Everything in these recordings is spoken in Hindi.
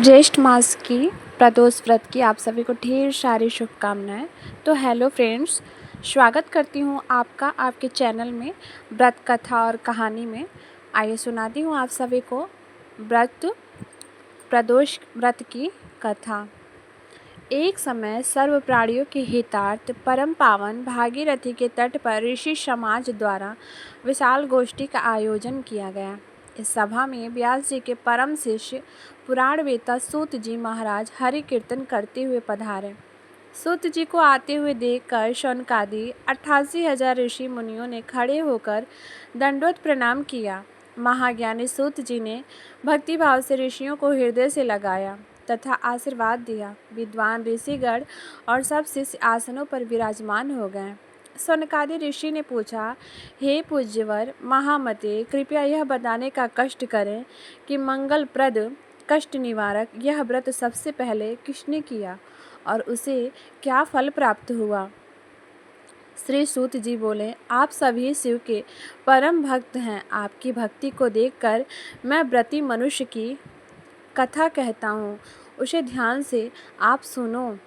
ज्येष्ठ मास की प्रदोष व्रत की आप सभी को ढेर सारी शुभकामनाएं। तो हेलो फ्रेंड्स, स्वागत करती हूं आपका आपके चैनल में व्रत कथा और कहानी में। आइए सुनाती हूं आप सभी को प्रदोष व्रत की कथा। एक समय सर्व प्राणियों के हितार्थ परम पावन भागीरथी के तट पर ऋषि समाज द्वारा विशाल गोष्ठी का आयोजन किया गया। इस सभा में व्यास जी के परम शिष्य पुराण वेता सूत जी महाराज हरि कीर्तन करते हुए पधारे। सूत जी को आते हुए देखकर शौनकादि 88,000 ऋषि मुनियों ने खड़े होकर दंडवत प्रणाम किया। महाज्ञानी सूत जी ने भक्तिभाव से ऋषियों को हृदय से लगाया तथा आशीर्वाद दिया। विद्वान ऋषिगण और सब शिष्य आसनों पर विराजमान हो गए। शौनकादि ऋषि ने पूछा, हे पूज्यवर महामते, कृपया यह बताने का कष्ट करें कि मंगलप्रद कष्ट निवारक यह व्रत सबसे पहले किसने किया और उसे क्या फल प्राप्त हुआ। श्री सूत जी बोले, आप सभी शिव के परम भक्त हैं। आपकी भक्ति को देखकर मैं व्रती मनुष्य की कथा कहता हूँ, उसे ध्यान से आप सुनो।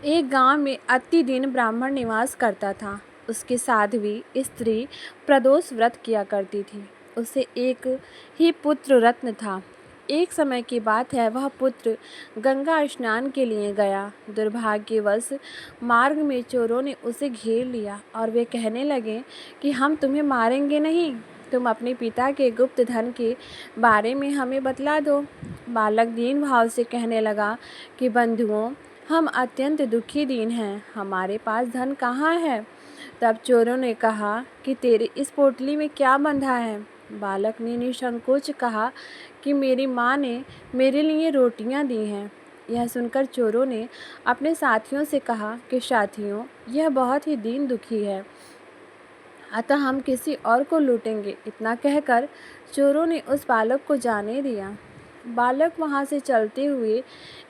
एक गांव में अति दीन ब्राह्मण निवास करता था। उसकी साध्वी स्त्री प्रदोष व्रत किया करती थी। उसे एक ही पुत्र रत्न था। एक समय की बात है, वह पुत्र गंगा स्नान के लिए गया। दुर्भाग्यवश मार्ग में चोरों ने उसे घेर लिया और वे कहने लगे कि हम तुम्हें मारेंगे नहीं, तुम अपने पिता के गुप्त धन के बारे में हमें बतला दो। बालक दीन भाव से कहने लगा कि बंधुओं, हम अत्यंत दुखी दीन हैं, हमारे पास धन कहाँ है। तब चोरों ने कहा कि तेरे इस पोटली में क्या बंधा है। बालक ने निसंकोच कहा कि मेरी माँ ने मेरे लिए रोटियां दी हैं। यह सुनकर चोरों ने अपने साथियों से कहा कि साथियों, यह बहुत ही दीन दुखी है, अतः हम किसी और को लूटेंगे। इतना कहकर चोरों ने उस बालक को जाने दिया। बालक वहाँ से चलते हुए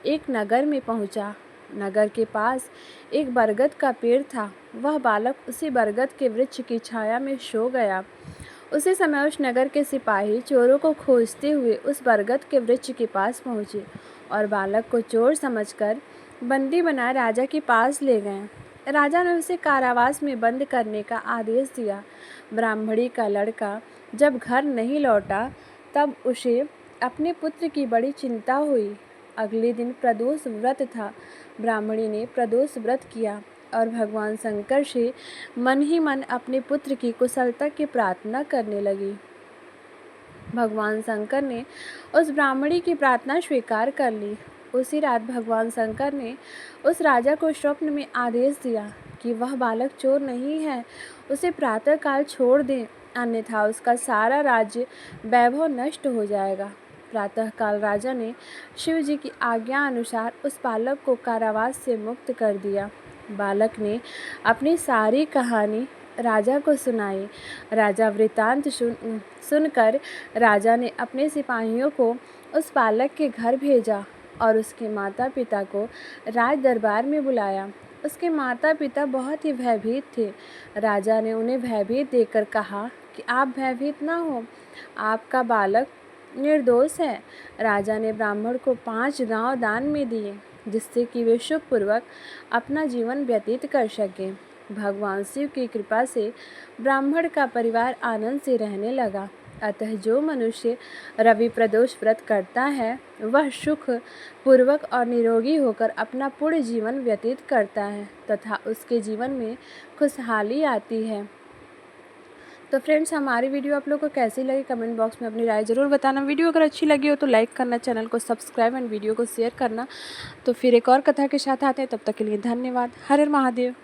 एक नगर में पहुँचा। नगर के पास एक बरगद का पेड़ था। वह बालक उसी बरगद के वृक्ष की छाया में सो गया। उसी समय उस नगर के सिपाही चोरों को खोजते हुए उस बरगद के वृक्ष के पास पहुँचे और बालक को चोर समझकर बंदी बनाए राजा के पास ले गए। राजा ने उसे कारावास में बंद करने का आदेश दिया। ब्राह्मणी का लड़का जब घर नहीं लौटा तब उसे अपने पुत्र की बड़ी चिंता हुई। अगले दिन प्रदोष व्रत था। ब्राह्मणी ने प्रदोष व्रत किया और भगवान शंकर से मन ही मन अपने पुत्र की कुशलता की प्रार्थना करने लगी। भगवान शंकर ने उस ब्राह्मणी की प्रार्थना स्वीकार कर ली। उसी रात भगवान शंकर ने उस राजा को स्वप्न में आदेश दिया कि वह बालक चोर नहीं है, उसे प्रातःकाल छोड़ दें, अन्यथा उसका सारा राज्य वैभव नष्ट हो जाएगा। प्रातःकाल राजा ने शिव जी की आज्ञा अनुसार उस बालक को कारावास से मुक्त कर दिया। बालक ने अपनी सारी कहानी राजा को सुनाई। राजा वृतांत सुनकर राजा ने अपने सिपाहियों को उस बालक के घर भेजा और उसके माता पिता को राज दरबार में बुलाया। उसके माता पिता बहुत ही भयभीत थे। राजा ने उन्हें भयभीत देखकर कहा कि आप भयभीत ना हो, आपका बालक निर्दोष है। राजा ने ब्राह्मण को 5 गांव दान में दिए, जिससे कि वे सुखपूर्वक अपना जीवन व्यतीत कर सकें। भगवान शिव की कृपा से ब्राह्मण का परिवार आनंद से रहने लगा। अतः जो मनुष्य रवि प्रदोष व्रत करता है, वह सुख पूर्वक और निरोगी होकर अपना पूर्ण जीवन व्यतीत करता है तथा उसके जीवन में खुशहाली आती है। तो फ्रेंड्स, हमारी वीडियो आप लोगों को कैसी लगी कमेंट बॉक्स में अपनी राय ज़रूर बताना। वीडियो अगर अच्छी लगी हो तो लाइक करना, चैनल को सब्सक्राइब एंड वीडियो को शेयर करना। तो फिर एक और कथा के साथ आते हैं, तब तक के लिए धन्यवाद। हर हर महादेव।